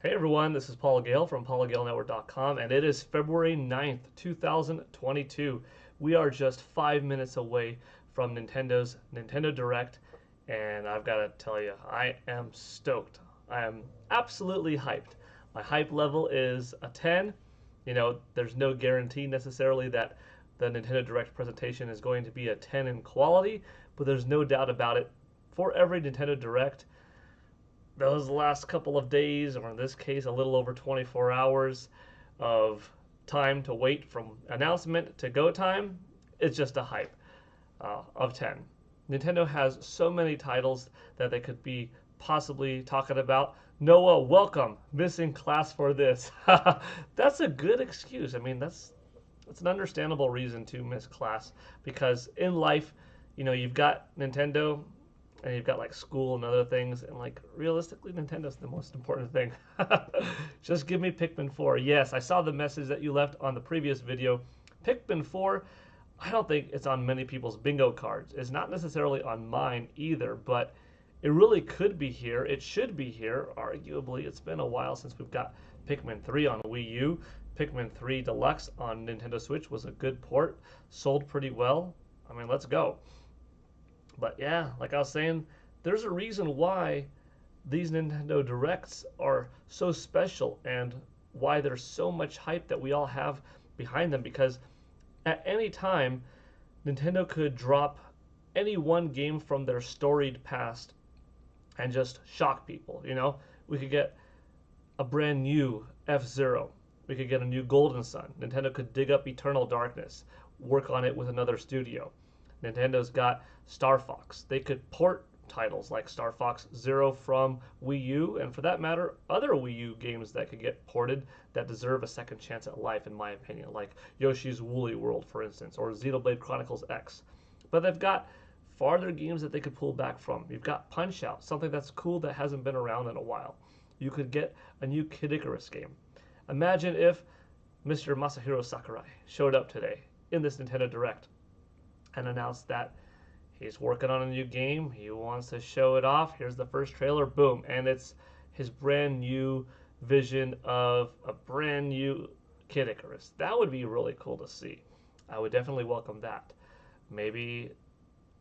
Hey everyone, this is Paul Gale from paulgalenetwork.com, and it is February 9th, 2022. We are just 5 minutes away from Nintendo's Nintendo Direct, and I've got to tell you, I am stoked. I am absolutely hyped. My hype level is a 10. You know, there's no guarantee necessarily that the Nintendo Direct presentation is going to be a 10 in quality, but there's no doubt about it. For every Nintendo Direct, those last couple of days, or in this case, a little over 24 hours of time to wait from announcement to go time, it's just a hype of 10. Nintendo has so many titles that they could be possibly talking about. Noah, welcome. Missing class for this. That's a good excuse. I mean, that's an understandable reason to miss class, because in life, you know, you've got Nintendo and you've got like school and other things, and like realistically, Nintendo's the most important thing. Just give me Pikmin 4. Yes, I saw the message that you left on the previous video. Pikmin 4, I don't think it's on many people's bingo cards. It's not necessarily on mine either, but it really could be here. It should be here, arguably. It's been a while since we've got Pikmin 3 on Wii U. Pikmin 3 Deluxe on Nintendo Switch was a good port. Sold pretty well. I mean, let's go. But yeah, like I was saying, there's a reason why these Nintendo Directs are so special and why there's so much hype that we all have behind them, because at any time, Nintendo could drop any one game from their storied past and just shock people, you know? We could get a brand new F-Zero. We could get a new Golden Sun. Nintendo could dig up Eternal Darkness, work on it with another studio. Nintendo's got Star Fox. They could port titles like Star Fox Zero from Wii U, and for that matter, other Wii U games that could get ported that deserve a second chance at life, in my opinion, like Yoshi's Woolly World, for instance, or Xenoblade Chronicles X. But they've got farther games that they could pull back from. You've got Punch-Out, something that's cool that hasn't been around in a while. You could get a new Kid Icarus game. Imagine if Mr. Masahiro Sakurai showed up today in this Nintendo Direct and announced that he's working on a new game, he wants to show it off, here's the first trailer, boom, and it's his brand new vision of a brand new Kid Icarus. That would be really cool to see. I would definitely welcome that. Maybe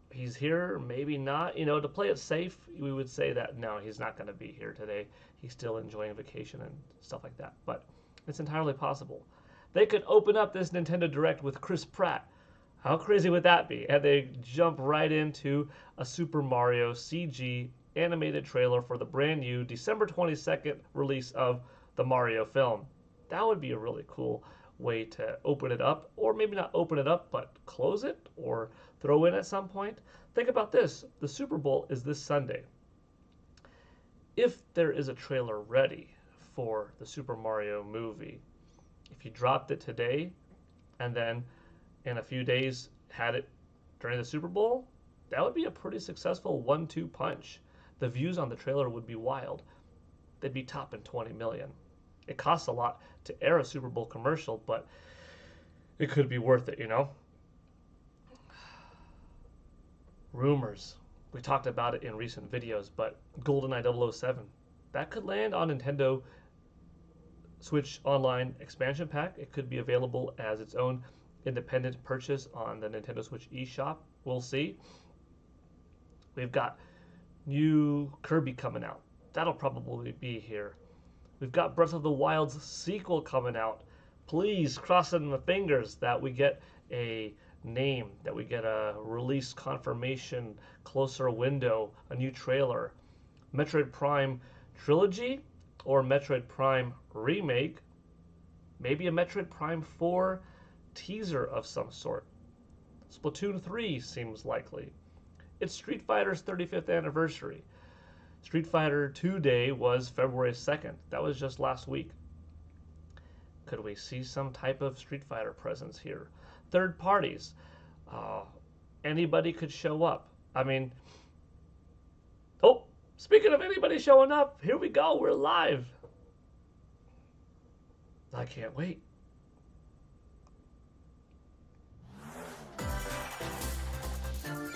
he's here, maybe not. You know, to play it safe, we would say that no, he's not going to be here today. He's still enjoying vacation and stuff like that. But it's entirely possible. They could open up this Nintendo Direct with Chris Pratt. How crazy would that be? And they jump right into a Super Mario CG animated trailer for the brand new December 22nd release of the Mario film. That would be a really cool way to open it up, or maybe not open it up, but close it or throw in at some point. Think about this. The Super Bowl is this Sunday. If there is a trailer ready for the Super Mario movie, if you dropped it today and then in a few days had it during the Super Bowl, that would be a pretty successful 1-2 punch. The views on the trailer would be wild. They'd be topping 20 million. It costs a lot to air a Super Bowl commercial, but it could be worth it, you know? Rumors. We talked about it in recent videos, but GoldenEye 007, that could land on Nintendo Switch Online expansion pack. It could be available as its own independent purchase on the Nintendo Switch eShop. We'll see. We've got new Kirby coming out. That'll probably be here. We've got Breath of the Wild's sequel coming out. Please, crossing the fingers that we get a name, that we get a release confirmation, closer window, a new trailer. Metroid Prime Trilogy or Metroid Prime Remake. Maybe a Metroid Prime 4 teaser of some sort. Splatoon 3 seems likely. It's Street Fighter's 35th anniversary. Street Fighter 2 Day was February 2nd. That was just last week. Could we see some type of Street Fighter presence here? Third parties. Anybody could show up. I mean, oh, speaking of anybody showing up, here we go. We're live. I can't wait.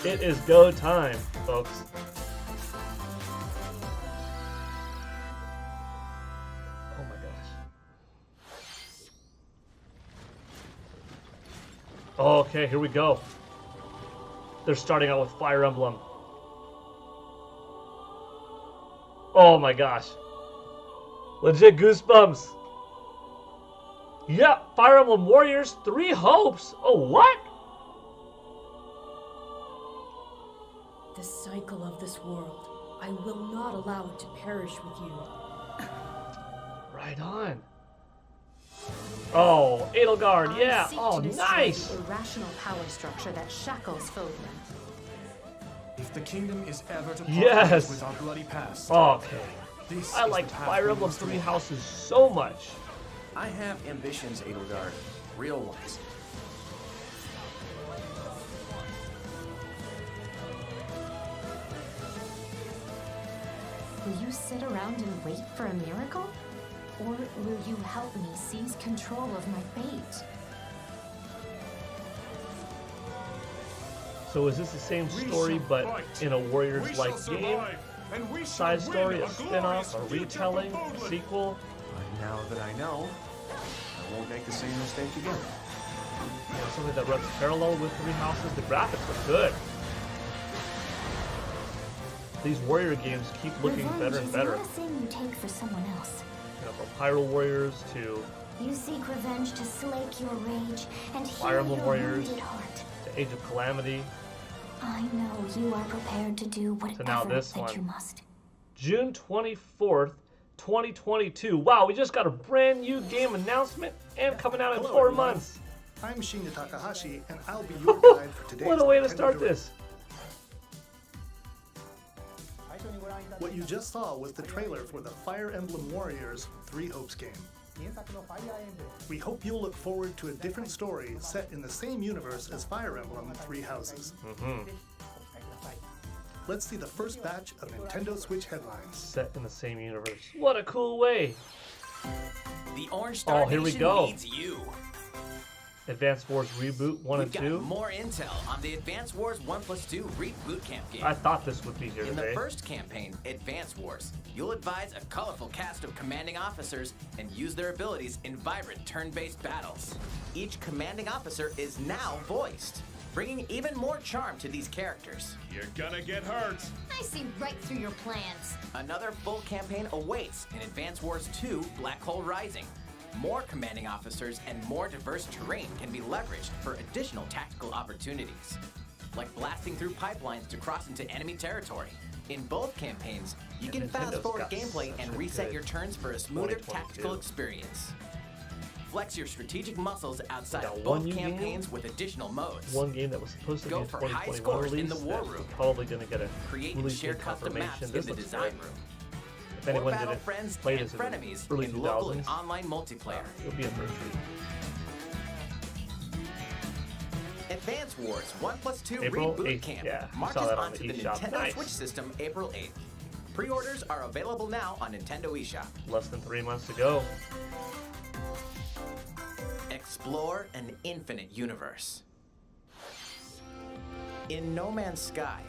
It is go time, folks. Okay, here we go. They're starting out with Fire Emblem. Oh my gosh. Legit goosebumps. Yep, Fire Emblem Warriors 3 Hopes. Oh, what? The cycle of this world. I will not allow it to perish with you. Right on. Oh, Edelgard, yeah. I seek Oh, to destroy nice. the irrational power structure that shackles foemen. If the kingdom is ever to part Yes. with our bloody past, Okay. this I is like the path Fire we Emblem must 3 walk. Houses so much. I have ambitions, Edelgard. Real ones. Will you sit around and wait for a miracle? Or will you help me seize control of my fate? So is this the same story but in a Warriors-like game? Side story, a spin-off, a retelling, a sequel? Now that I know, I won't make the same mistake again. You know, something that runs parallel with 3 Houses. The graphics look good. These Warrior games keep looking Revenge better and is better. not a thing you take for someone else. You know, from Pyro Warriors to You seek revenge to slake your rage and Fire heal Emblem your Warriors. wounded heart. to Age of Calamity. I know you are prepared to do whatever now this that one. you must. June 24th, 2022. Wow, we just got a brand new game announcement and coming out in Hello, 4 everyone. months. I'm Shinya Takahashi, and I'll be your guide for today's What a way to Nintendo start Direct. this. What you just saw was the trailer for the Fire Emblem Warriors 3 Hopes game. We hope you'll look forward to a different story set in the same universe as Fire Emblem 3 Houses. Let's see the first batch of Nintendo Switch headlines. Set in the same universe. What a cool way. The Orange Star Oh, here we Nation go. needs you. Advance Wars Reboot 1 We've and got 2. more intel on the Advance Wars 1+2 Reboot Camp game. I thought this would be here In the today. first campaign, Advance Wars, you'll advise a colorful cast of commanding officers and use their abilities in vibrant turn-based battles. Each commanding officer is now voiced, bringing even more charm to these characters. You're gonna get hurt. I see right through your plans. Another full campaign awaits in Advance Wars 2 Black Hole Rising. More commanding officers and more diverse terrain can be leveraged for additional tactical opportunities, like blasting through pipelines to cross into enemy territory. In both campaigns, you can Nintendo's fast forward got gameplay such and a reset good your turns for a smoother 2022. tactical experience. Flex your strategic muscles outside Got of one both new game? campaigns with additional modes. One game that was supposed to Go be a for high 2021 scores in release the war that's room. probably going to get a Create and release share date custom maps confirmation. in This the looks design great. room. If Or anyone battle didn't friends play and this in the frenemies early in local and 2000s, online multiplayer. it'll be a first read. Advance Wars 1+2 April Reboot 8th, Camp yeah, I marches saw that on onto the the eShop. Nintendo Nice. Switch system April 8th. Pre-orders are available now on Nintendo eShop. Less than 3 months to go. Explore an infinite universe. In No Man's Sky,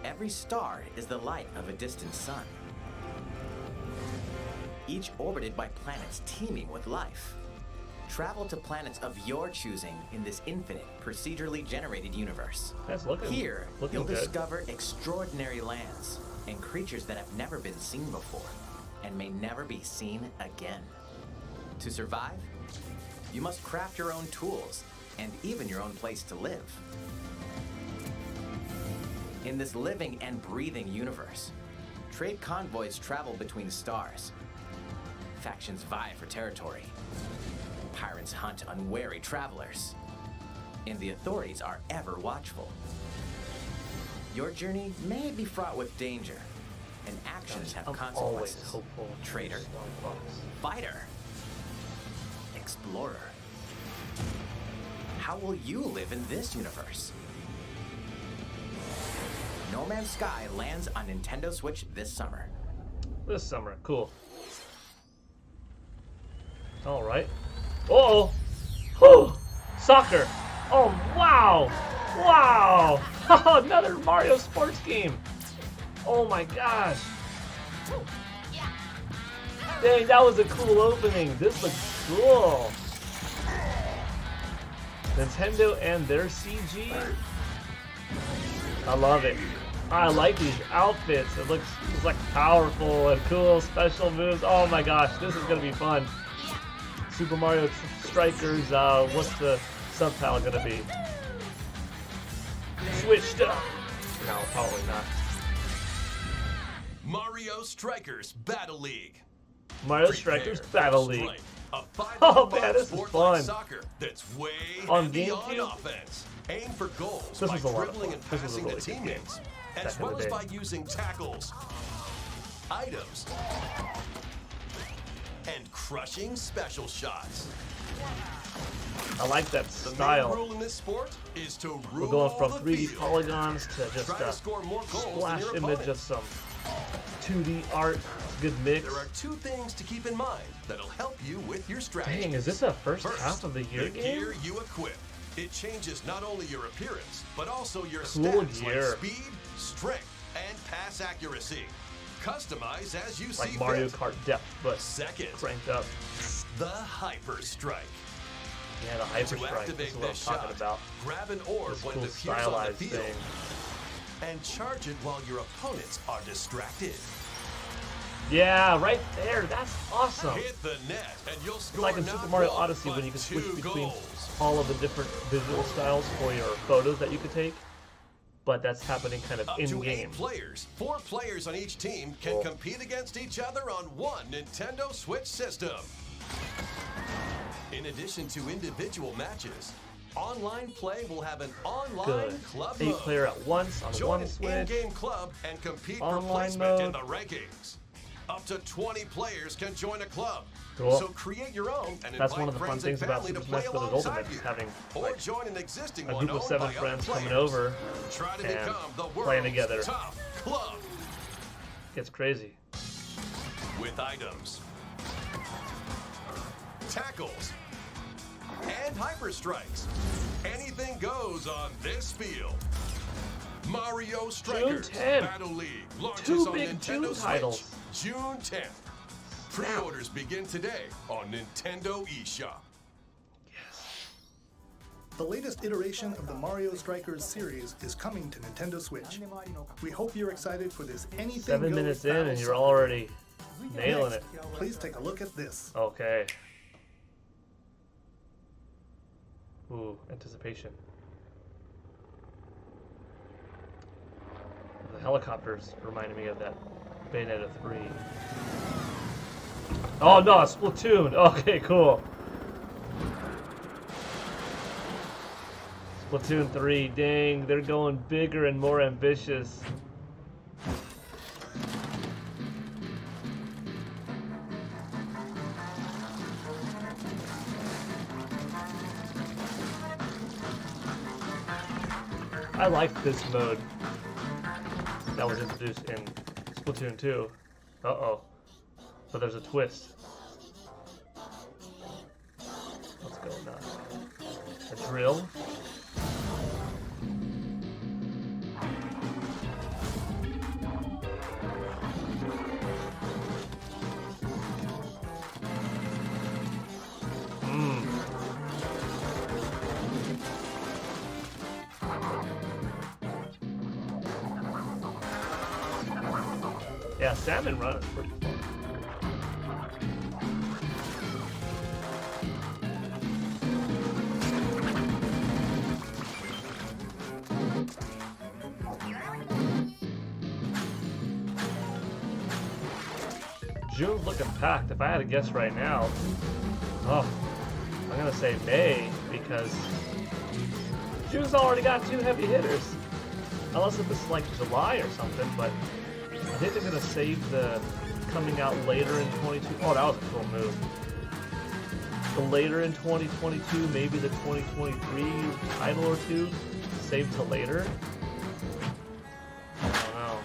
every star is the light of a distant sun, each orbited by planets teeming with life. Travel to planets of your choosing in this infinite, procedurally generated universe. That's looking Here, looking you'll good. discover extraordinary lands and creatures that have never been seen before and may never be seen again. To survive, you must craft your own tools and even your own place to live. In this living and breathing universe, trade convoys travel between stars. Factions vie for territory. Pirates hunt unwary travelers. And the authorities are ever watchful. Your journey may be fraught with danger, and actions have I'm always consequences. hopeful. Traitor, Star Fox. fighter, explorer. How will you live in this universe? No Man's Sky lands on Nintendo Switch this summer. This summer, cool. All right. Uh-oh. Whew. Soccer. Oh, wow. Wow. Another Mario sports game. Oh my gosh. Dang, that was a cool opening. This looks cool. Nintendo and their CG. I love it. I like these outfits. It looks like powerful and cool special moves. Oh my gosh, this is gonna be fun. Super Mario Strikers. What's the subtitle gonna be? Switched up. No, probably not. Mario Strikers Battle League. Mario Strikers Battle League. Oh man, this is fun. Soccer that's way On beyond GameCube? offense. Aim for goals This by was a lot of dribbling fun. and This was a passing really to good game teammates, back as in well the as day. by using tackles, items, and crushing special shots. I like that The main style. rule in this sport is to rule We're going from the 3D field. polygons to just Try to score more goals than splash your image opponent. of some 2D art. Good mix. There are two things to keep in mind that'll help you with your strategy. Dang, is this a first First, half of the year game? gear you equip. It changes not only your appearance, but also your Cool stats gear. like speed, strength, and pass accuracy. Customize as you Like see Mario fit. Kart depth, but Second, cranked up. the Hyper Strike. Yeah, the Hyper To Strike. This activate is what I'm this talking shot, about. grab an orb This when cool it appears on the stylized field, thing. and charge it while your opponents are distracted. Yeah, right there. That's awesome. Hit the net, and you'll It's score like in not Super Mario one, Odyssey when but you can switch 2 between goals. all of the different visual styles for your photos that you could take. But that's happening kind of Up in to 8 game. players. 4 players on each team can Cool. compete against each other on one Nintendo Switch system. In addition to individual matches, online play will have an online Good. club 8 mode. player at once on Join one an Switch. in-game club and compete for Online placement in mode. the rankings. Up to 20 players can join a club. Cool. So create your own and That's invite one of the fun friends and things about family Super to play Smash Bros. alongside Ultimate is you. having Or like, join an existing a one group of owned 7 by other friends coming players. over Try to and become the playing world's together. top club It's crazy. with items, tackles, and hyper strikes. Anything goes on this field. Mario Strikers 10th. Battle League launches Two on big Nintendo June Switch titles. June 10th. Pre-orders begin today on Nintendo eShop. The latest iteration of the Mario Strikers series is coming to Nintendo Switch. We hope you're excited for this anything 7 goes minutes in battle and you're soccer. already nailing it. Please take a look at this. Okay. Ooh, anticipation. The helicopters reminded me of that Bayonetta 3. Oh no, Splatoon! Okay, cool. Splatoon 3, dang, they're going bigger and more ambitious. I like this mode that was introduced in Splatoon 2. Uh-oh. But there's a twist. What's going on? A drill? Yeah, Salmon Run is pretty fun. June's looking packed. If I had to guess right now, oh, I'm gonna say May because June's already got 2 heavy hitters. Unless if it's like July or something, but I think they're gonna save the coming out later in 22. Oh, that was a cool move. The later in 2022, maybe the 2023 title or 2, saved to later. I don't know.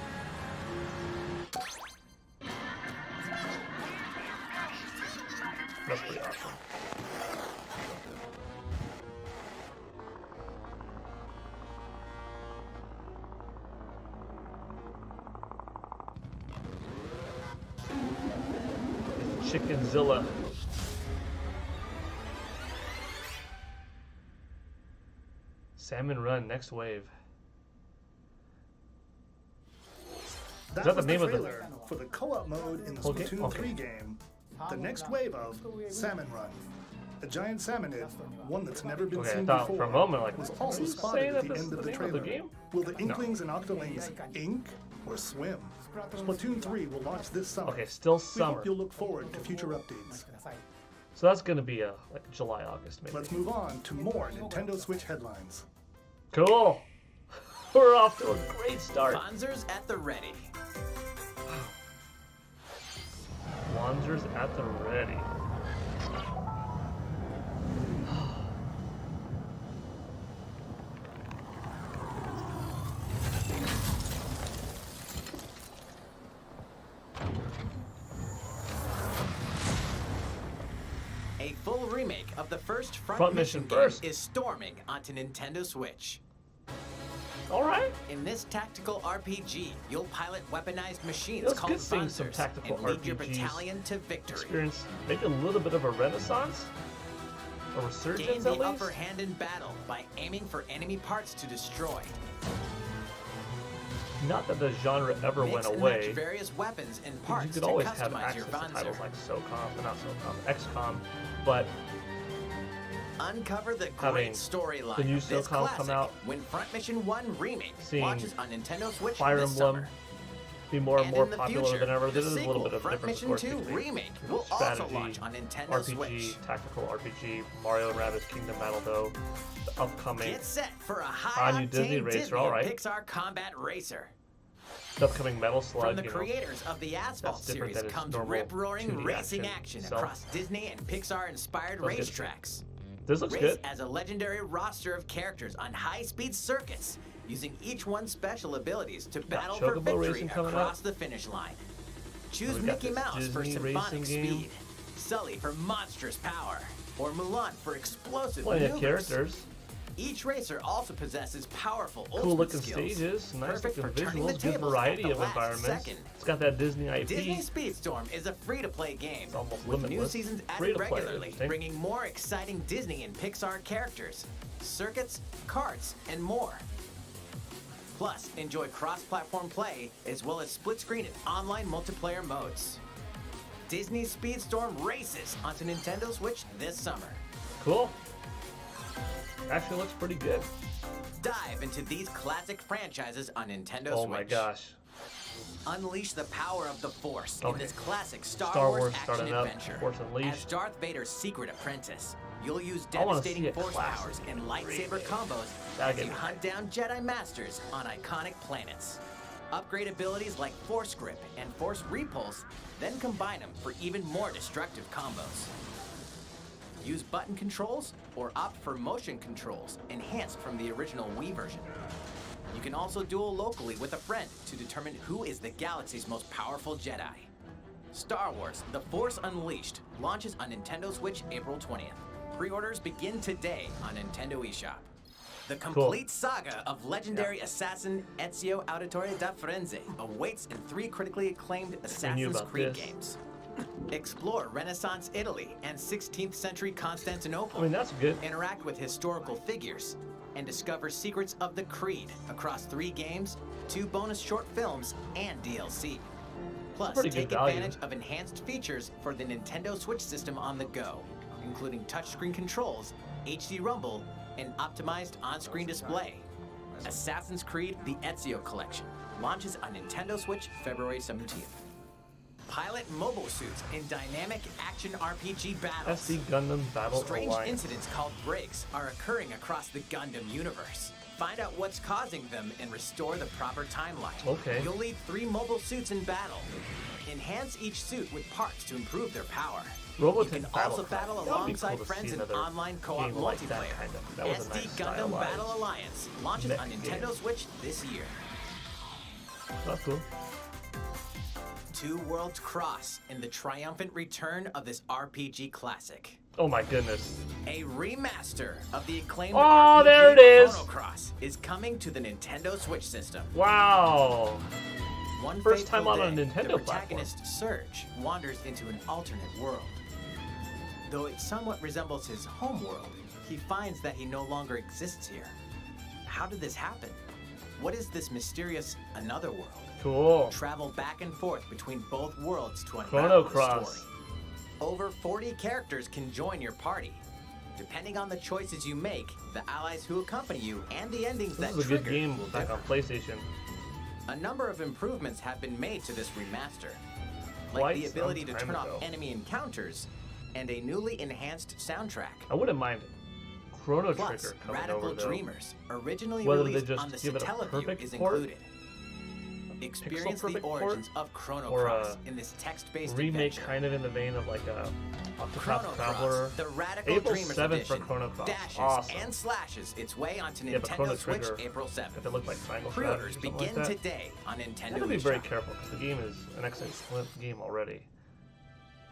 That's pretty awesome. Chickenzilla. Salmon Run, next wave. That that the was name of the- trailer for the co-op mode in the Whole game? Splatoon Okay. 3 game. The next wave of Salmon Run. A giant salmonid, one that's never been Okay, I seen thought before, for a moment, like, was are also you spotted saying at that the this end is of the the name of trailer. the game? Will the Inklings and Octolings ink or swim? Splatoon 3 will launch this summer. Okay, still We summer. hope you'll look forward to future updates. So that's gonna be like July, August maybe. Let's move on to more Nintendo Switch headlines. Cool. We're off to a great start. Sponsors at the ready. Wanzers at the ready. A full remake of the first Front Mission game first. is storming onto Nintendo Switch. All right. In this tactical RPG, you'll pilot weaponized machines It's called good seeing some Panzers tactical and lead your RPGs battalion to victory. Experience maybe a little bit of a renaissance, a Gain resurgence the at least. upper hand in battle by aiming for enemy parts to destroy. Not that the genre ever Mix went and away. match various weapons and You parts could to always have customize access your to titles Panzer. like SOCOM, not SOCOM, XCOM, but Uncover the having great storyline the new of this SOCOM come classic out, when Front Mission 1 Remake seeing launches on Nintendo Switch Fire this Emblem summer. be more and And more in the popular future, than ever. the This is a little sequel, bit of Front difference, of Mission course, 2 between Remake will also strategy, launch on Nintendo RPG, Switch. tactical RPG, Mario and Rabbids Kingdom Battle, though, the upcoming, Get set for a Ah, high new Disney octane racer, Disney all and right. Pixar combat racer. the upcoming Metal Slug. From the you know. creators of the Asphalt That's different series than its comes normal rip-roaring 2D racing action action itself. across Disney and Pixar-inspired Looks good. racetracks. This looks Race good. as a legendary roster of characters on high-speed circuits, using each one's special abilities to battle for Chocobo victory racing coming across up. the finish line. Choose We got Mickey this Mouse for Disney symphonic racing game. speed, Sully for monstrous power, or Mulan for explosive Plenty of maneuvers. characters. Each racer also possesses powerful Cool ultimate looking skills, stages, nice perfect looking for turning the visuals, good tables variety at the of last environments. second. It's got that Disney IP. Disney Speedstorm is a free-to-play game almost with new limitless. seasons Free added to play, regularly, interesting. bringing more exciting Disney and Pixar characters, circuits, karts, and more. Plus, enjoy cross-platform play as well as split-screen and online multiplayer modes. Disney Speedstorm races onto Nintendo Switch this summer. Cool. Actually looks pretty good. Dive into these classic franchises on Nintendo Oh Switch. my gosh. Unleash the power of the Force in Okay. this classic Star Star Wars Wars action starting up, adventure. Force Unleashed. As Darth Vader's secret apprentice, you'll use I wanna see devastating a Force classic powers and lightsaber remake. combos That'll as get you me hunt down Jedi Masters on iconic planets. Upgrade abilities like Force Grip and Force Repulse, then combine them for even more destructive combos. Use button controls or opt for motion controls, enhanced from the original Wii version. You can also duel locally with a friend to determine who is the galaxy's most powerful Jedi. Star Wars: The Force Unleashed launches on Nintendo Switch April 20th. Pre-orders begin today on Nintendo eShop. The complete saga of legendary assassin Ezio Auditore da Firenze awaits in 3 critically acclaimed Assassin's about Creed this. games. Explore Renaissance Italy and 16th century Constantinople. I mean, that's good. Interact with historical figures and discover secrets of the Creed across 3 games, 2 bonus short films, and DLC. Plus, Pretty good take value. advantage of enhanced features for the Nintendo Switch system on the go, including touchscreen controls, HD Rumble, and optimized on-screen display. Assassin's Creed: The Ezio Collection launches on Nintendo Switch February 17th. Pilot mobile suits in dynamic action RPG battles. SD Gundam Battle Strange Alliance. incidents called breaks are occurring across the Gundam universe. Find out what's causing them and restore the proper timeline. Okay. You'll lead 3 mobile suits in battle. Enhance each suit with parts to improve their power. Robotech You can Battle also Cry. battle That would be alongside cool to friends see in another online co-op game like that multiplayer. kind of. That was a SD nice Gundam stylized Battle Alliance launches on mech Nintendo game. Switch this year. That's cool. 2 Worlds Cross in the triumphant return of this RPG classic. Oh my goodness. A remaster of the acclaimed Oh, RPG there it is. Chrono Cross is coming to the Nintendo Switch system. Wow. One First time fateful on a day, Nintendo the platform. protagonist Surge wanders into an alternate world. Though it somewhat resembles his home world, he finds that he no longer exists here. How did this happen? What is this mysterious another world? Cool. Travel back and forth between both worlds to Chrono unravel the Cross. story. Over 40 characters can join your party. Depending on the choices you make, the allies who accompany you, and the endings This that is a good trigger game will back differ. on PlayStation. A number of improvements have been made to this remaster, like Quite the ability some to time turn off ago. enemy encounters and a newly enhanced soundtrack. I wouldn't mind Chrono Plus, Trigger coming Radical over though. Dreamers, originally Whether they released just on the give it a Satellaview, perfect is port, included. Experience the perfect port, origins of Chrono or Cross a in this text-based remake adventure. kind of in the vein of like a Chrono Octopath Traveler. Cross, the Radical April Dreamers 7th edition, for Chrono Cross. dashes Awesome. and slashes its way onto Yeah, but Chrono Nintendo Switch Trigger, April 7th. if it looked like Triangle Strategy or Pre-orders something begin like that. today on You Nintendo have to be eShop. very careful because the game is an excellent game already.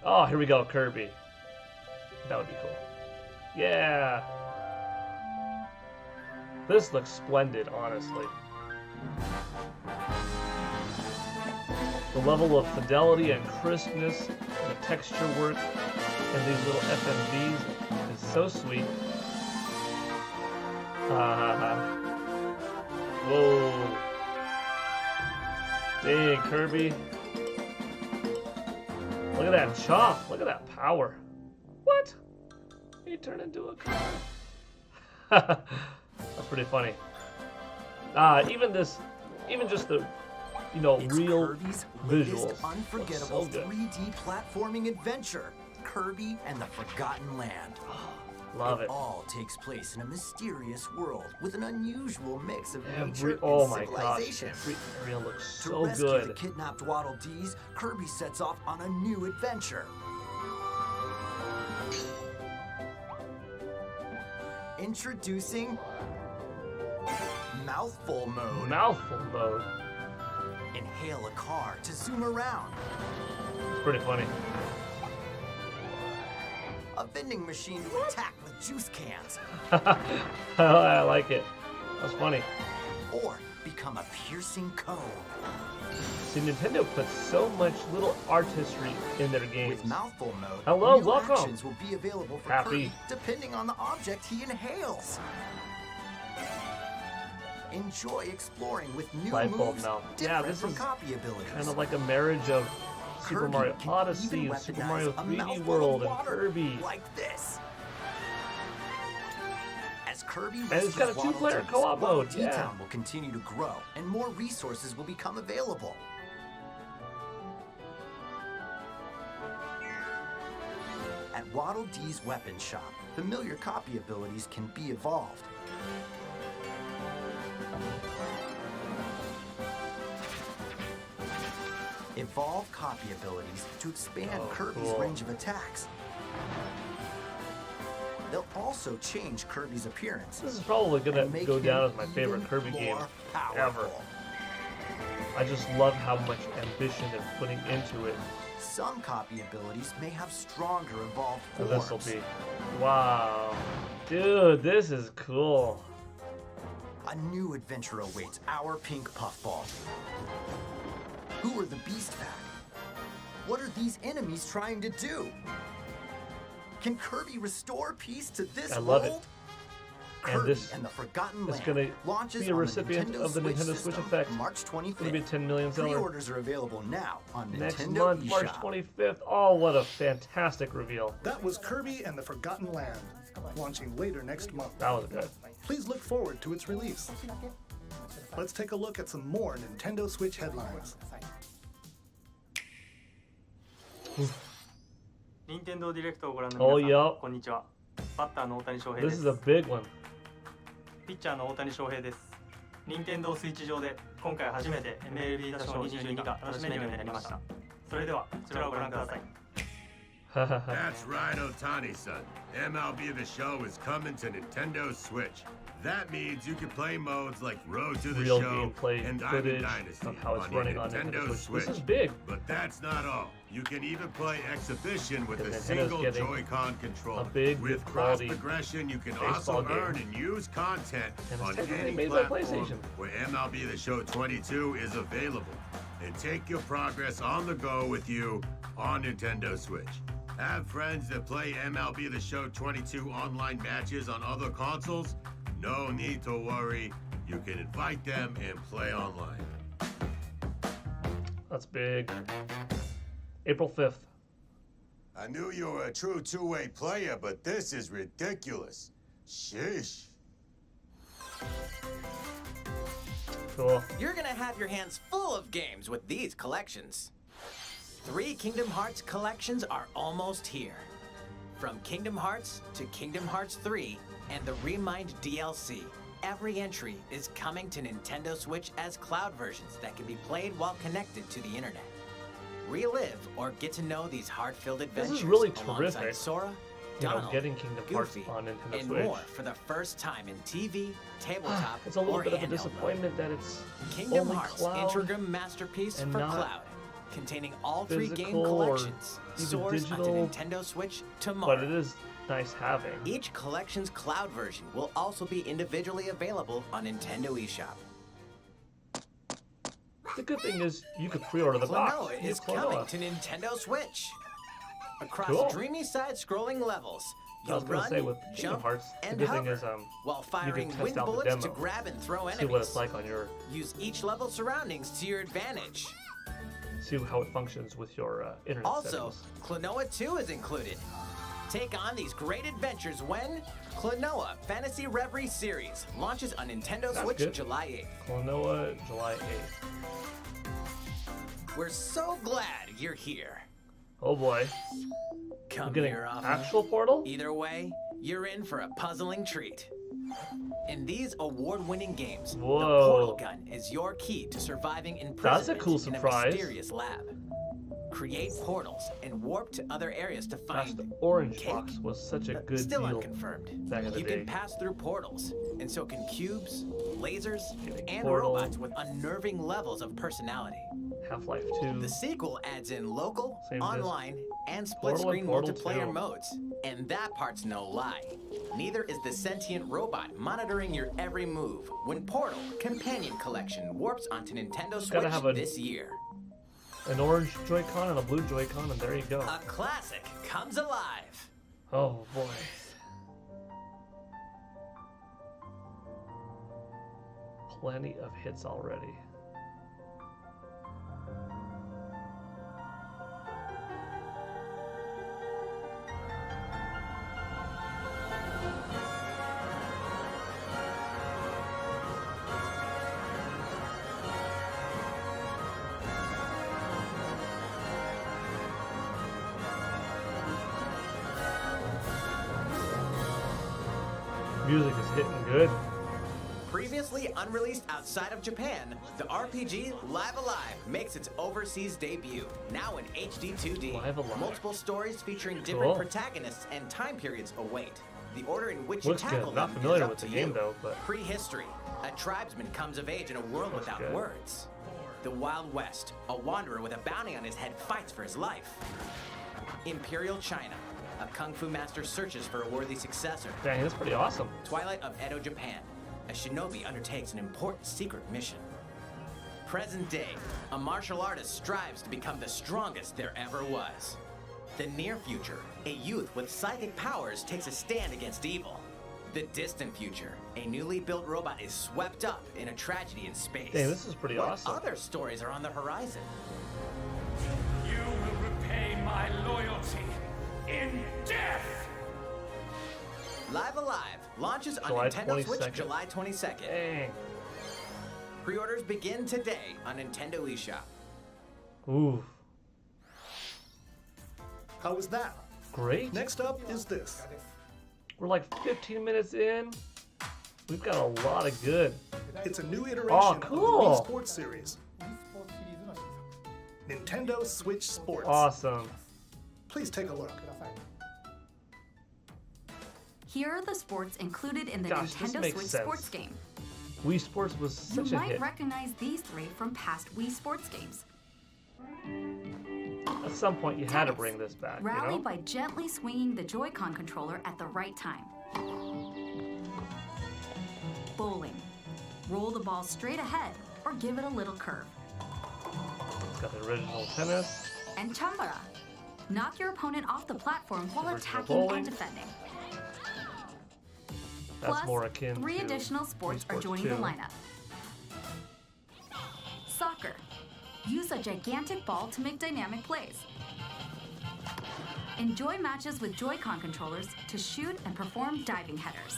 Oh, here we go, Kirby. That would be cool. Yeah. This looks splendid, honestly. The level of fidelity and crispness, and the texture work, and these little FMVs is so sweet. Whoa. Dang, Kirby. Look at that chop. Look at that power. What? He turned into a car. That's pretty funny. Even just the, It's real Kirby's visuals. latest unforgettable Look so good. 3D platforming adventure, Kirby and the Forgotten Land. Love it. All takes place in a mysterious world with an unusual mix of nature Oh and my gosh, civilization. every area looks To so rescue good. the kidnapped Waddle Dees, Kirby sets off on a new adventure. Introducing Mouthful Mode. Mouthful mode. Inhale a car to zoom around. It's pretty funny. A vending machine to attack with juice cans. I like it. That's funny. Or become a piercing cone. See, Nintendo puts so much little artistry in their games. With Mouthful Mode, Hello, new welcome. actions will be available for Happy. Kirby depending on the object he inhales. Enjoy exploring with new Light bulb moves now. different Yeah, this from is copy abilities. kind of like a marriage of Super Kirby Mario can Odyssey even and Super weaponize Mario a 3D mouthful World of and water Kirby. like this. As Kirby And it's got a rescues two-player Waddle Dees, co-op Waddle mode, Dee yeah. Town will continue to grow, and more resources will become available. At Waddle Dee's weapon shop, familiar copy abilities can be evolved. Evolve copy abilities to expand Kirby's cool. range of attacks. They'll also change Kirby's appearance. This is probably gonna and make go him down as my even favorite Kirby game more ever. powerful. I just love how much ambition they're putting into it. Some copy abilities may have stronger evolved So forms. this will be, wow, dude, this is cool. A new adventure awaits our pink puffball. Who are the Beast Pack? What are these enemies trying to do? Can Kirby restore peace to this I love it. world? And Kirby this and the Forgotten is Land gonna launches be a on recipient the Nintendo of the Switch Nintendo Switch system effect. March 25th. It's gonna be a 10 million seller Pre-orders are available now on next Nintendo month, March eShop. 25th. Oh, what a fantastic reveal. That was Kirby and the Forgotten Land, launching later next month. That was good. Please look forward to its release. Let's take a look at some more Nintendo Switch headlines. 任天堂ディレクトをご覧の Oh, 皆さん、 yeah. こんにちは。バッターの大谷翔平 This で is す a。big one. ピッチャーの大谷翔平です。任天堂スイッチ上で今回初めて MLB The Show 22が楽しめるようになりました。それではこちらをご覧ください。 That's right, Otani-san. MLB The Show is coming to Nintendo Switch. That means you can play modes like Road to the Real Show gameplay and footage Diamond Dynasty of how it's on your running on Nintendo Nintendo Switch. This is big. But that's not all. You can even play Exhibition with Because a Nintendo's single getting Joy-Con controller. a big, With quality cross-progression, you can baseball also game. earn and use content And it's on technically any made by platform PlayStation. where MLB The Show 22 is available. And take your progress on the go with you on Nintendo Switch. Have friends that play MLB The Show 22 online matches on other consoles? No need to worry. You can invite them and play online. That's big. April 5th. I knew you were a true two-way player, but this is ridiculous. Sheesh. Cool. You're gonna have your hands full of games with these collections. 3 Kingdom Hearts collections are almost here. From Kingdom Hearts to Kingdom Hearts 3 and the Remind DLC, every entry is coming to Nintendo Switch as cloud versions that can be played while connected to the internet. Relive or get to know these heart-filled adventures This is really alongside terrific. Sora, You know, Donald, getting Kingdom Hearts Goofy, on Nintendo and Switch. more for the first time in TV, tabletop, It's a little or bit of a handheld disappointment that it's mode. Kingdom only Hearts cloud Integrum Masterpiece and for not Cloud, containing all 3 game physical or collections, even soars digital, onto Nintendo Switch tomorrow. but it is nice having. Each collection's cloud version will also be individually available on Nintendo eShop. The good thing is you could pre-order the box. Klonoa You is get Klonoa. coming to Nintendo Switch. Across Cool. dreamy side-scrolling levels, I you'll was gonna run, say with Kingdom jump, Hearts, the and good hover, thing is while firing test wind out the bullets to demo. grab and throw enemies. see what it's like on your, Use each level's surroundings to your advantage. see how it functions with your internet Also, settings. Klonoa 2 is included. Take on these great adventures when Klonoa Fantasy Reverie Series launches on Nintendo That's Switch good. July 8th. Klonoa, July 8th. We're so glad you're here. Oh boy. Come We're getting here often. actual Portal? Either way, you're in for a puzzling treat. In these award-winning games, Whoa. the portal gun is your key to surviving That's a imprisonment cool in a surprise. mysterious lab. Create portals and warp to other areas to Gosh, find the orange cake. box was such a good Still deal unconfirmed. back in the You day. can pass through portals, and so can cubes, lasers, and Portal. robots with unnerving levels of personality. Half-Life 2. The sequel adds in local, Same as this. online, and Portal and split-screen Portal multiplayer 2. modes. And that part's no lie. Neither is the sentient robot monitoring your every move when Portal Companion Collection warps onto Nintendo Switch Gotta have this year. An orange Joy-Con and a blue Joy-Con, and there you go. A classic comes alive. Oh boy. Plenty of hits already. Music is hitting good. Previously unreleased outside of Japan, the RPG Live Alive makes its overseas debut, now in HD 2D. Live Alive. Multiple stories featuring different Cool. protagonists and time periods await. The order in which Looks you good. tackle Not them familiar is up with to the game, you. though, but- Prehistory. A tribesman comes of age in a world Looks without good. words. The Wild West. A wanderer with a bounty on his head fights for his life. Imperial China. A kung fu master searches for a worthy successor. Dang, that's pretty awesome. Twilight of Edo, Japan. A shinobi undertakes an important secret mission. Present day, a martial artist strives to become the strongest there ever was. The near future, a youth with psychic powers takes a stand against evil. The distant future, a newly built robot is swept up in a tragedy in space. Dang, this is pretty What awesome. other stories are on the horizon? You will repay my loyalty in death! Live Alive launches on July Nintendo Switch 22nd. July 22nd. Dang. Pre-orders begin today on Nintendo eShop. Ooh, How was that? great. Next up is this. We're like 15 minutes in. We've got a lot of good. It's a new iteration Oh, of the cool. Wii Sports series. Nintendo Switch Sports. Awesome. Please take a look. Here are the sports included in the Gosh, this Nintendo makes Switch sense. sports game. Wii Sports was You such a might hit. recognize these 3 from past Wii Sports games. At some point, you had to Tennis. bring this back, you Rally know? by gently swinging the Joy-Con controller at the right time. Bowling. Roll the ball straight ahead or give it a little curve. It's got the original tennis. And Chambara. Knock your opponent off the platform while Original attacking bowling. and defending. That's more akin 3 to additional sports Wii are Sports joining 2. the lineup. Soccer. Use a gigantic ball to make dynamic plays. Enjoy matches with Joy-Con controllers to shoot and perform diving headers.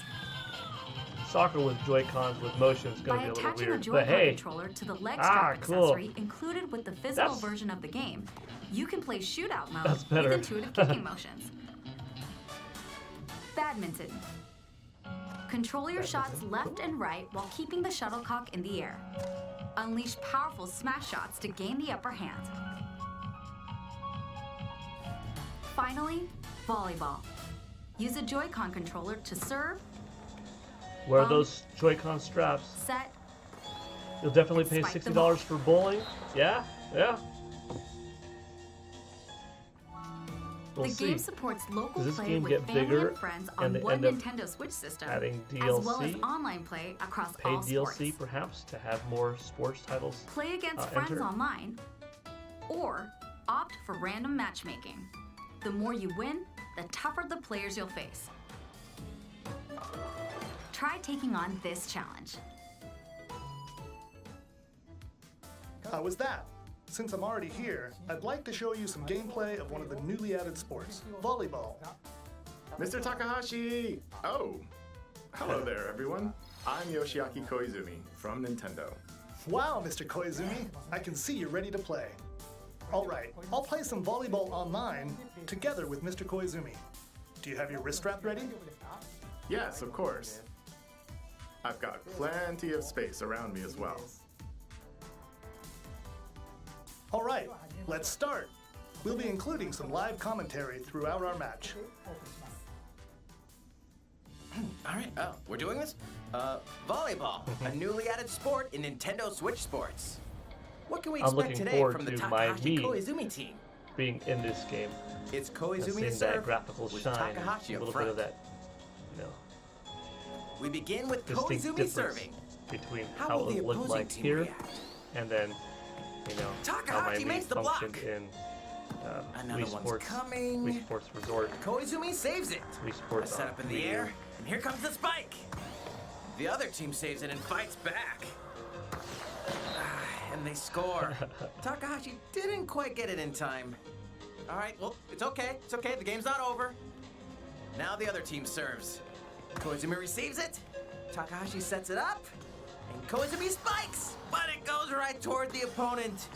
Soccer with Joy-Cons with motion is going By to be a little attaching a weird, Joy-Con but hey, controller to the leg strap cool. accessory included with the physical version of the game, you can play shootout mode That's better. with intuitive kicking motions. Badminton. Control your shots left and right while keeping the shuttlecock in the air. Unleash powerful smash shots to gain the upper hand. Finally, volleyball. Use a Joy-Con controller to serve, wear bump, those Joy-Con straps. set, You'll definitely pay spike the $60 for bowling. Yeah, yeah. We'll the see. game supports local Does this play game with get family bigger and friends and on they one end up Nintendo Switch system, adding as well as DLC? online play across Paid all sports. DLC, perhaps, to have more sports titles. Play against friends enter. online, or opt for random matchmaking. The more you win, the tougher the players you'll face. Try taking on this challenge. How was that? Since I'm already here, I'd like to show you some gameplay of one of the newly added sports, volleyball. Mr. Takahashi! Oh, hello there, everyone. I'm Yoshiaki Koizumi from Nintendo. Wow, Mr. Koizumi, I can see you're ready to play. All right, I'll play some volleyball online together with Mr. Koizumi. Do you have your wrist strap ready? Yes, of course. I've got plenty of space around me as well. All right, let's start. We'll be including some live commentary throughout our match. All right, we're doing this? Volleyball, a newly added sport in Nintendo Switch Sports. What can we I'm expect looking today forward from the to Takahashi my Koizumi team? being in this game. It's And Koizumi to seeing that serve graphical with shine, Takahashi a up little front. bit of that, you know, We begin with distinct Koizumi difference serving. between How how will it the looked opposing like team here react? and then, you know, how my Takahashi Wii makes the functioned block. in Another Wii one's Sports, coming. Wii Sports Resort, Koizumi saves it. Wii Sports A set up in the Wii U. air, and here comes the spike. The other team saves it and fights back. And they score. Takahashi didn't quite get it in time. All right, well, it's okay. It's okay. The game's not over. Now the other team serves. Koizumi receives it. Takahashi sets it up. And Koizumi spikes. But it goes right toward the opponent.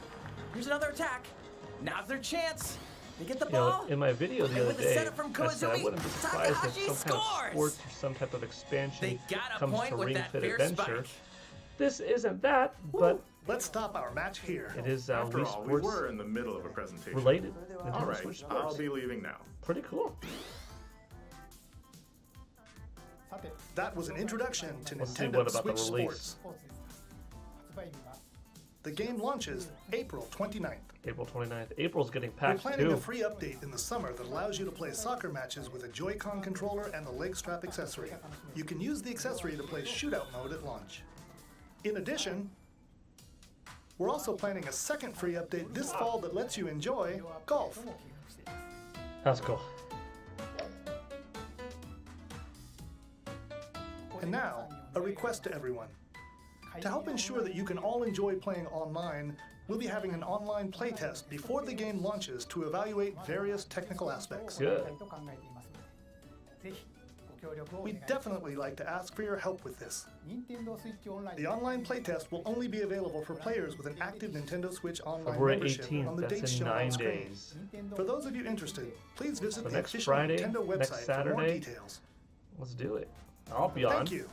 Here's another attack. Now's their chance. They get the You know, ball. in my video the And other with the day, setup from I said I Koizumi, wouldn't be surprised if Takahashi some kind of scores! sports or some type of expansion They got a comes point to with Ring that Fit fierce Adventure. spike. This isn't that, but Let's stop our match here. it is After Wii all, we Sports were in the middle of a presentation. related. All Nintendo right, Switch I'll Sports. be leaving now. Pretty cool. That was an introduction to Let's see Nintendo what about the Switch release. Sports. The game launches April 29th. April 29th. April's getting We're packed planning too. a free update in the summer that allows you to play soccer matches with a Joy-Con controller and the leg strap accessory. You can use the accessory to play shootout mode at launch. In addition, we're also planning a second free update this fall that lets you enjoy golf. That's cool. And now, a request to everyone. To help ensure that you can all enjoy playing online, we'll be having an online playtest before the game launches to evaluate various technical aspects. Good. We'd definitely like to ask for your help with this. The online playtest will only be available for players with an active Nintendo Switch Online February membership 18th, on the that's dates in shown 9 on screen. days. For those of you interested, please visit So the next official Friday, Nintendo next website for more Saturday, details. Let's do it. I'll be on. Thank you.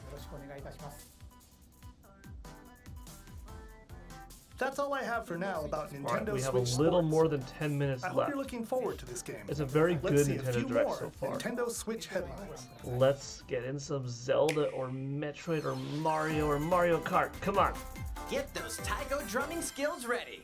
That's all I have for now about Nintendo Alright, we have Switch a little Sports. more than 10 minutes I hope left. you're looking forward to this game. It's a very Let's good see a Nintendo few Direct more so far. Nintendo Switch headlines. Let's get in some Zelda or Metroid or Mario Kart. Come on. Get those Taiko drumming skills ready.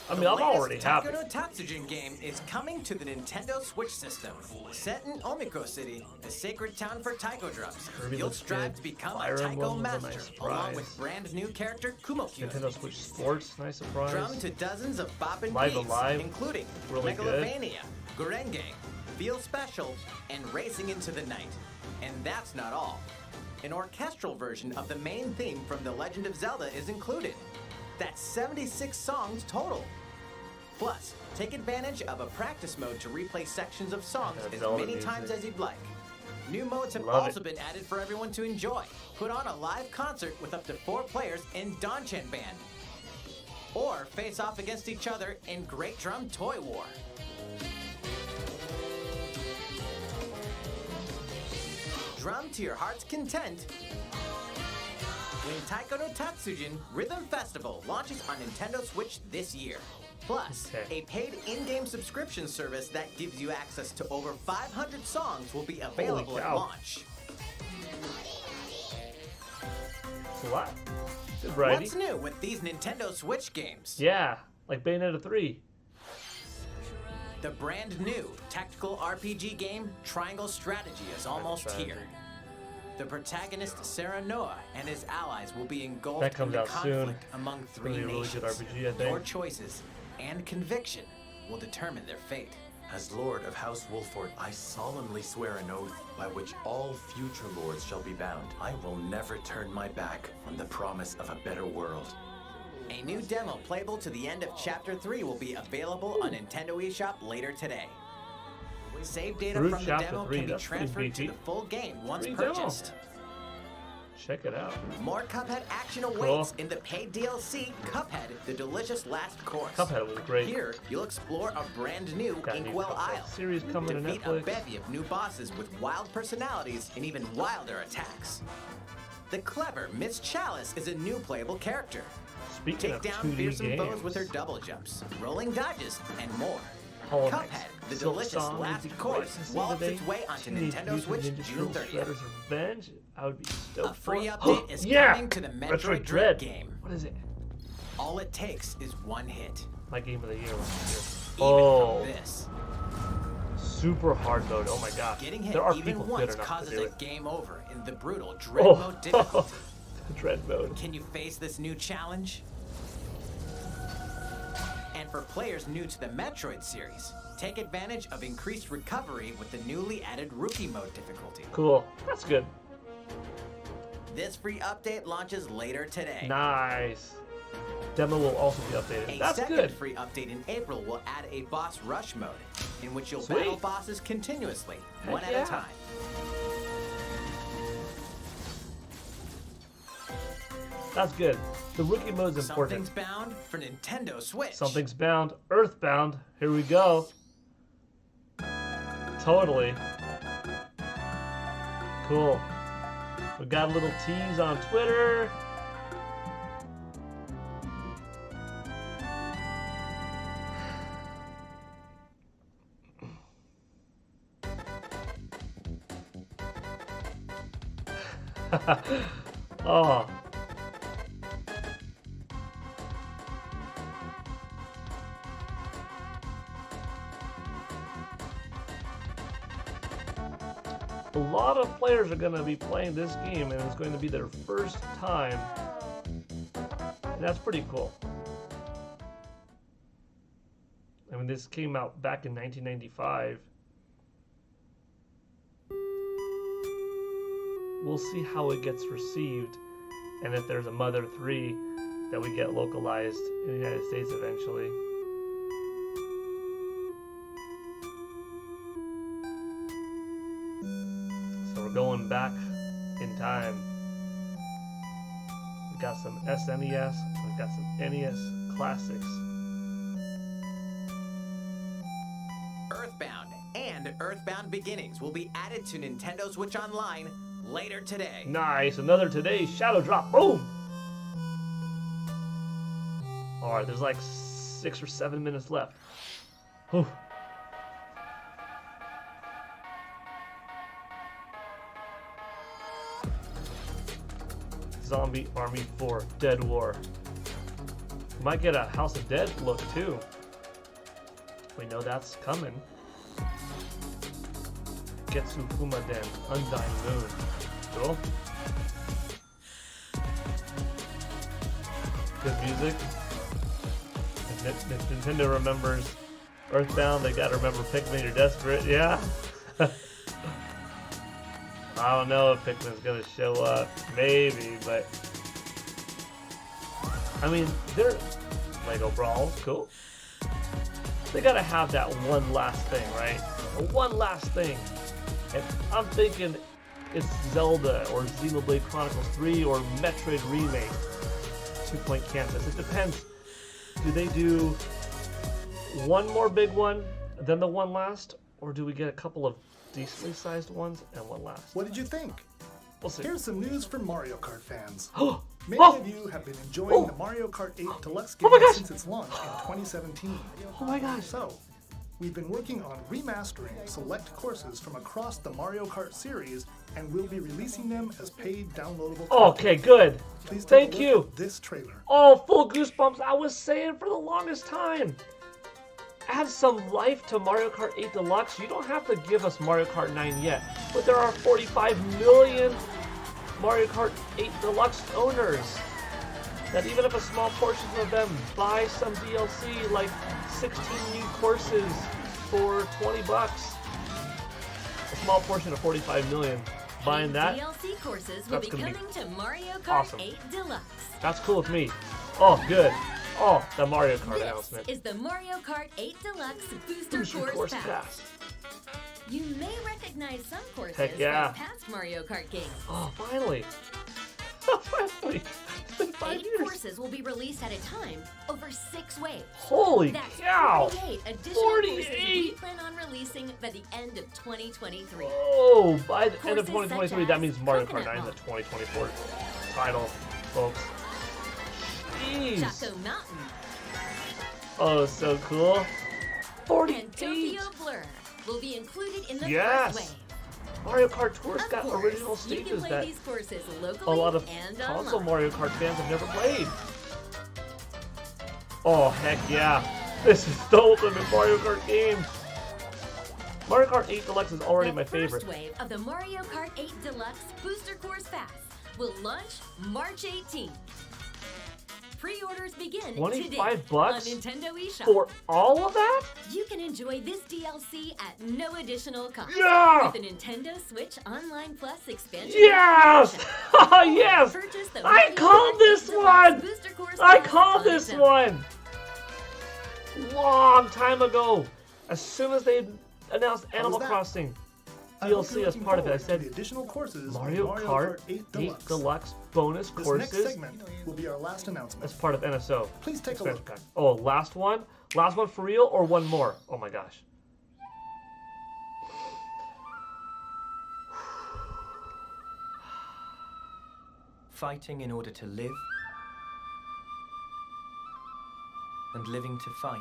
I mean, I'm already happy. The latest Taiko no Tatsujin game is coming to the Nintendo Switch system. Set in Omiko City, a sacred town for taiko drums, Kirby you'll looks strive good. to become Fire a taiko Emblem was a master, nice along surprise. with brand new character Kumokyo. Nintendo Switch Sports, nice surprise. Drum to dozens of bop and Live beats, Alive, including really good. Megalovania, Gurenge, feel special, and racing into the night. And that's not all. An orchestral version of the main theme from The Legend of Zelda is included. That's 76 songs total. Plus, take advantage of a practice mode to replay sections of songs as many times as you'd like. New modes have also been added for everyone to enjoy. Put on a live concert with up to 4 players in Danchan Band. Or face off against each other in Great Drum Toy War. Drum to your heart's content. When Taiko no Tatsujin Rhythm Festival launches on Nintendo Switch this year. Plus, a paid in-game subscription service that gives you access to over 500 songs will be available at launch. It's a lot. Good variety. What's new with these Nintendo Switch games? Yeah, like Bayonetta 3. The brand new tactical RPG game, Triangle Strategy, is almost here. The protagonist, Sarah Noah, and his allies will be engulfed in the conflict among 3 nations. Really good RPG, I think. Your choices and conviction will determine their fate. As Lord of House Wolford, I solemnly swear an oath by which all future lords shall be bound. I will never turn my back on the promise of a better world. A new demo playable to the end of Chapter 3 will be available on Nintendo eShop later today. Save data from the demo can be transferred to the full game once purchased. Check it out. More Cuphead action awaits in the paid DLC, Cuphead, The Delicious Last Course. Cuphead was great. Here, you'll explore a brand new Inkwell Isle. Series coming to Defeat Netflix. a bevy of new bosses with wild personalities and even wilder attacks. The clever Miss Chalice is a new playable character. Speaking Take of down 2D fearsome foes games. with her double jumps, rolling dodges, and more. Hollow Knight, Cuphead, The Silk Delicious Song, Last would be Course, great to see wallops today. its way onto Teenage Nintendo Mutant Switch Ninja June Turtles 30th. Shredder's Revenge. I would be stoked. A free for. update is Yeah! coming to the Metroid Metroid Dread Dread game. What is it? All it takes is one hit. My game of the year last year. Even Oh, from this. super hard mode. Oh my god. Getting hit There are even people good once enough causes to do a it. game over in the brutal Dread Oh. Mode difficulty. Dread mode. Can you face this new challenge? And for players new to the Metroid series, take advantage of increased recovery with the newly added Rookie Mode difficulty. Cool. That's good. This free update launches later today. Nice. Demo will also be updated. A That's second good. free update in April will add a boss rush mode, in which you'll Sweet. battle bosses continuously, Heck one at yeah. a time. That's good. The rookie mode's important. Something's bound for Nintendo Switch. Something's bound. Earthbound. Here we go. Totally. Cool. We got a little tease on Twitter. Oh. A lot of players are going to be playing this game, and it's going to be their first time. And that's pretty cool. I mean, this came out back in 1995. We'll see how it gets received, and if there's a Mother 3 that we get localized in the United States eventually. So we're going back in time. We've got some SNES, we've got some NES classics. Earthbound and Earthbound Beginnings will be added to Nintendo Switch Online later today. Nice, another today's Shadow Drop. Boom! Alright, there's like 6 or 7 minutes left. Whew. Zombie Army 4 Dead War. Might get a House of Dead look too. We know that's coming. Getsu Fumaden, Undying Moon. Cool. Good music. If Nintendo remembers Earthbound, they gotta remember Pikmin, you're desperate. Yeah. I don't know if Pikmin's gonna show up. Maybe, but... I mean, they're... Lego Brawl, cool. They gotta have that one last thing, right? One last thing. And I'm thinking it's Zelda or Xenoblade Chronicles 3 or Metroid Remake 2-point campus. It depends. Do they do one more big one, then the one last? Or do we get a couple of decently sized ones and one last? What did you think? We'll see. Here's some news for Mario Kart fans. Oh! Many of you have been enjoying the Mario Kart 8 Deluxe game since its launch in 2017. Oh my gosh. So, we've been working on remastering select courses from across the Mario Kart series, and we'll be releasing them as paid downloadable content. Okay, good. Please Thank take a you. look at this trailer. Oh, full goosebumps. I was saying for the longest time. Add some life to Mario Kart 8 Deluxe. You don't have to give us Mario Kart 9 yet, but there are 45 million Mario Kart 8 Deluxe owners that even if a small portion of them buy some DLC, like 16 new courses for 20 bucks, a small portion of 45 million buying that, DLC courses will be coming to Mario Kart awesome. 8 Deluxe. That's cool with me. Oh, good. Oh, the Mario Kart announcement. This is the Mario Kart 8 Deluxe Booster Course Pass. You may recognize some courses Heck yeah. from past Mario Kart games. Oh, finally. Finally. It's been 5 8 years. courses will be released at a time over 6 waves. Holy That's cow. 48 additional 48. courses we plan on releasing by the end of 2023. Oh, by the end of Courses 2023, such that as means Mario Kart Coconut 9 is a Mall. 2024 title, folks. Jeez. Chaco Mountain. Oh, so cool. And 48. Tokyo Blur will be included in the Yes. first wave. Mario Kart Tour's Of got course, original you can stages play that these courses a locally lot of and console online. Mario Kart fans have never played. Oh, heck yeah. This is the ultimate Mario Kart game. Mario Kart 8 Deluxe is already my favorite. The first wave of the Mario Kart 8 Deluxe Booster Course Pass will launch March 18th. Pre-orders begin 25 today bucks on Nintendo eShop. For all of that? You can enjoy this DLC at no additional cost. Yeah! With the Nintendo Switch Online Plus expansion. Yes! Yes! Purchase the I Mario called Kart this 8 Deluxe one! Booster Course I Pass called on this its own. one! Long time ago. As soon as they announced Animal that? Crossing I hope DLC you're as looking part of it, I forward to said the additional courses Mario of Kart 8 8 Deluxe bonus This courses next segment will be our last announcement. as part of NSO. Please take a Expansion look. pack. Oh, last one? Last one for real or one more? Oh my gosh. Fighting in order to live, and living to fight.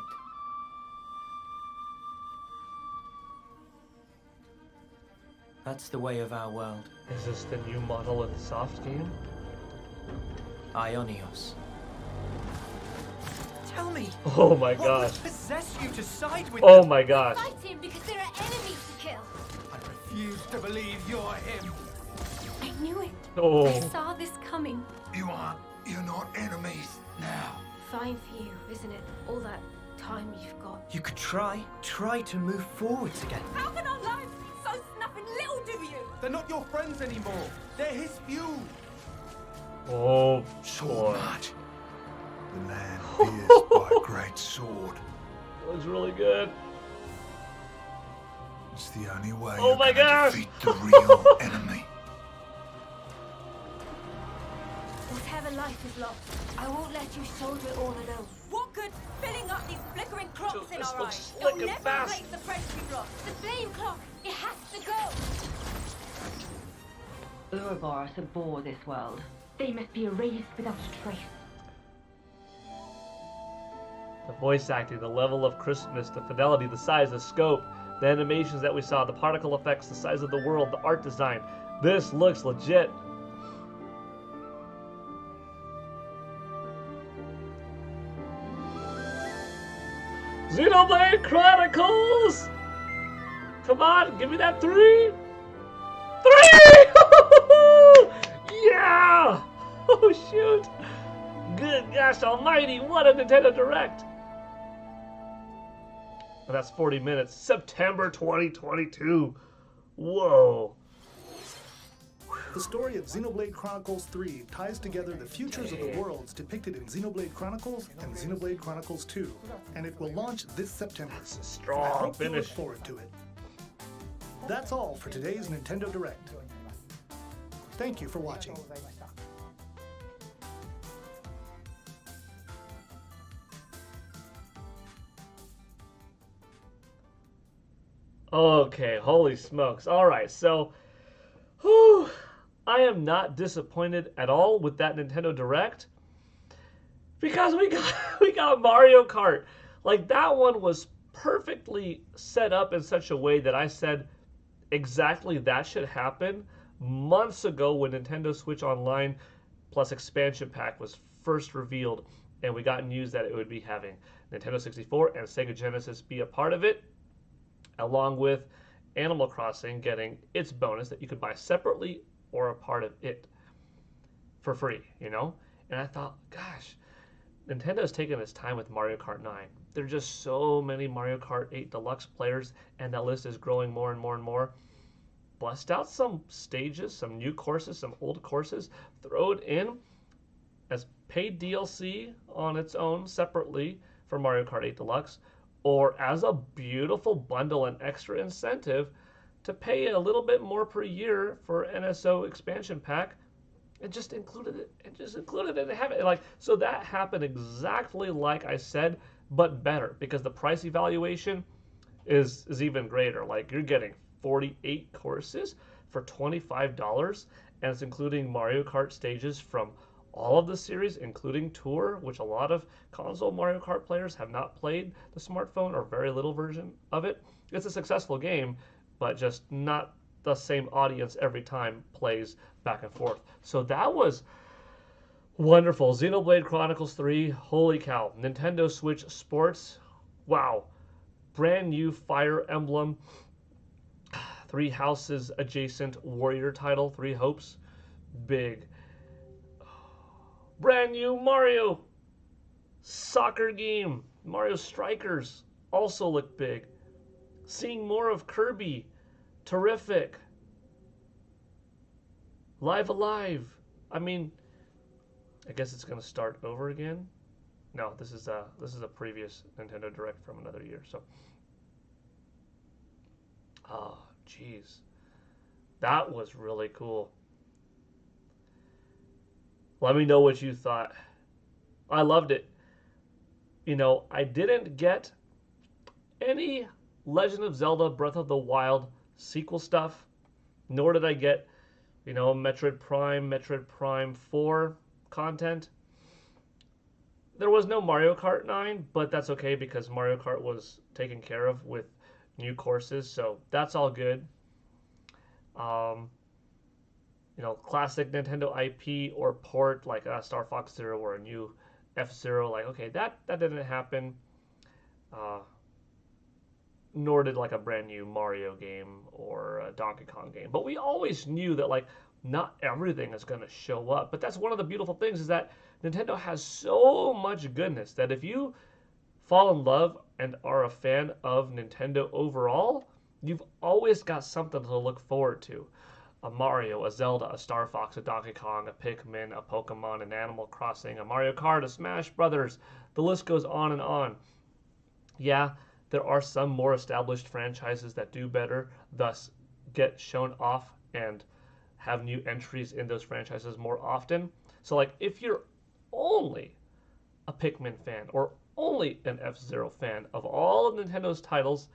That's the way of our world. Is this the new model in the soft game? Ionios. Tell me. Oh my What gosh. would possess you to side with Oh them? my gosh. Fight him because there are enemies to kill. I refuse to believe you're him. I knew it. Oh. I saw this coming. You're not enemies now. Fine for you, isn't it? All that time you've got. You could try to move forwards again. How can our lives be so snuffing little do you? They're not your friends anymore. They're his feud. Oh, Sword boy. match. The land pierced by a great sword. That was really good. It's the only way Oh you're my gonna gosh. defeat the real enemy. Whatever life is lost, I won't let you shoulder it all alone. What good filling up these flickering clocks Dude, in this our looks eyes? slick It'll and never fast. break the friends we've lost. The flame clock, it has to go. Ouroboros abhor this world. They must be erased without a trace. The voice acting, the level of crispness, the fidelity, the size, the scope, the animations that we saw, the particle effects, the size of the world, the art design. This looks legit. Xenoblade Chronicles! Come on, give me that 3! 3! Yeah! Oh shoot! Good gosh almighty, what a Nintendo Direct! And that's 40 minutes. September 2022. Whoa. The story of Xenoblade Chronicles 3 ties together the futures of the worlds depicted in Xenoblade Chronicles and Xenoblade Chronicles 2, and it will launch this September. That's a strong I hope you finish. look forward to it. That's all for today's Nintendo Direct. Thank you for watching. Okay, holy smokes. All right, so whew, I am not disappointed at all with that Nintendo Direct because we got Mario Kart. Like, that one was perfectly set up in such a way that I said exactly that should happen months ago when Nintendo Switch Online plus expansion pack was first revealed, and we got news that it would be having Nintendo 64 and Sega Genesis be a part of it, along with Animal Crossing getting its bonus that you could buy separately or a part of it for free, you know? And I thought, gosh, Nintendo's taken its time with Mario Kart 9. There are just so many Mario Kart 8 Deluxe players, and that list is growing more and more and more. Bust out some stages, some new courses, some old courses, throw it in as paid DLC on its own separately for Mario Kart 8 Deluxe, or as a beautiful bundle and extra incentive to pay a little bit more per year for NSO expansion pack, and just included it and have it. Like, so that happened exactly like I said, but better, because the price evaluation is even greater. Like, you're getting 48 courses for $25, and it's including Mario Kart stages from all of the series, including Tour, which a lot of console Mario Kart players have not played the smartphone or very little version of it. It's a successful game, but just not the same audience every time plays back and forth. So that was wonderful. Xenoblade Chronicles 3, holy cow. Nintendo Switch Sports, wow. Brand new Fire Emblem, Three Houses adjacent warrior title, Three Hopes, big. Brand new Mario soccer game, Mario Strikers, also look big. Seeing more of Kirby, terrific. Live Alive, I mean, I guess it's gonna start over again. No, this is a previous Nintendo Direct from another year. So, oh, jeez, that was really cool. Let me know what you thought. I loved it. You know, I didn't get any Legend of Zelda Breath of the Wild sequel stuff, nor did I get, you know, Metroid Prime 4 content. There was no Mario Kart 9, but that's okay because Mario Kart was taken care of with new courses, so that's all good. You know, classic Nintendo IP or port like Star Fox Zero or a new F-Zero, like, okay, that didn't happen. Nor did like a brand new Mario game or a Donkey Kong game. But we always knew that, like, not everything is going to show up. But that's one of the beautiful things, is that Nintendo has so much goodness that if you fall in love and are a fan of Nintendo overall, you've always got something to look forward to. A Mario, a Zelda, a Star Fox, a Donkey Kong, a Pikmin, a Pokemon, an Animal Crossing, a Mario Kart, a Smash Brothers. The list goes on and on. Yeah, there are some more established franchises that do better, thus get shown off and have new entries in those franchises more often. So, like, if you're only a Pikmin fan or only an F-Zero fan of all of Nintendo's titles,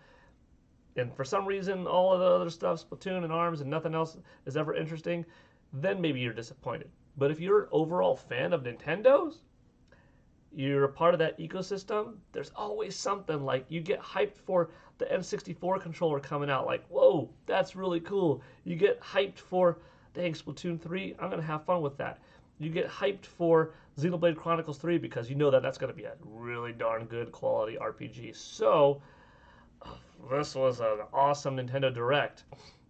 and for some reason all of the other stuff, Splatoon and ARMS and nothing else is ever interesting, then maybe you're disappointed. But if you're an overall fan of Nintendo's, you're a part of that ecosystem, there's always something. Like, you get hyped for the N64 controller coming out, like, whoa, that's really cool. You get hyped for, dang, Splatoon 3, I'm going to have fun with that. You get hyped for Xenoblade Chronicles 3 because you know that that's going to be a really darn good quality RPG. So, this was an awesome Nintendo Direct.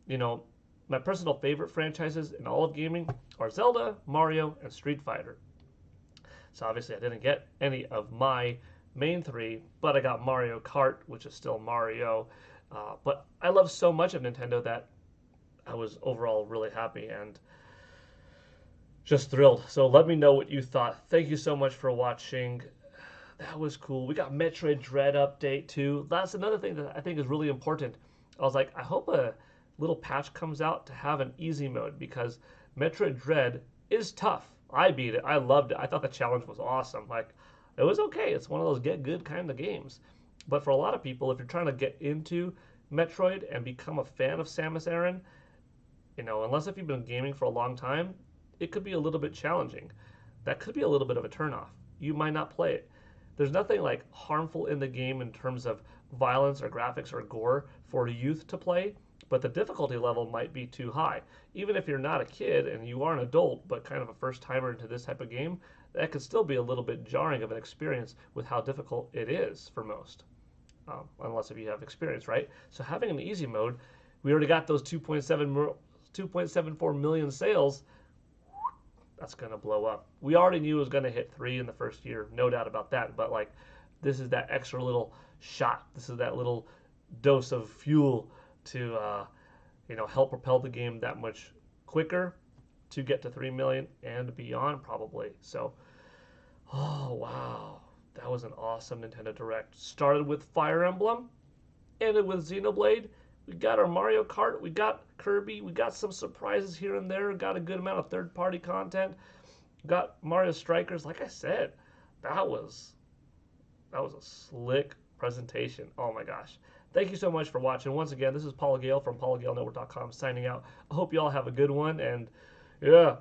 You know, my personal favorite franchises in all of gaming are Zelda, Mario, and Street Fighter. So obviously I didn't get any of my main three, but I got Mario Kart, which is still Mario. But I love so much of Nintendo that I was overall really happy and just thrilled. So let me know what you thought. Thank you so much for watching. That was cool. We got Metroid Dread update too. That's another thing that I think is really important. I was like, I hope a little patch comes out to have an easy mode, because Metroid Dread is tough. I beat it. I loved it. I thought the challenge was awesome. Like, it was okay. It's one of those get good kind of games. But for a lot of people, if you're trying to get into Metroid and become a fan of Samus Aran, you know, unless if you've been gaming for a long time, it could be a little bit challenging. That could be a little bit of a turnoff. You might not play it. There's nothing like harmful in the game in terms of violence or graphics or gore for youth to play, but the difficulty level might be too high. Even if you're not a kid and you are an adult, but kind of a first timer into this type of game, that could still be a little bit jarring of an experience with how difficult it is for most. Unless if you have experience, right? So having an easy mode, we already got those 2.74 million sales. That's going to blow up. We already knew it was going to hit 3 in the first year, no doubt about that. But like, this is that extra little shot. This is that little dose of fuel to, you know, help propel the game that much quicker to get to 3 million and beyond probably. So, oh wow, that was an awesome Nintendo Direct. Started with Fire Emblem, ended with Xenoblade. We got our Mario Kart, we got Kirby, we got some surprises here and there, got a good amount of third-party content, got Mario Strikers. Like I said, that was a slick presentation. Oh my gosh. Thank you so much for watching. Once again, this is Paul Gale from PaulGaleNetwork.com signing out. I hope you all have a good one, and yeah,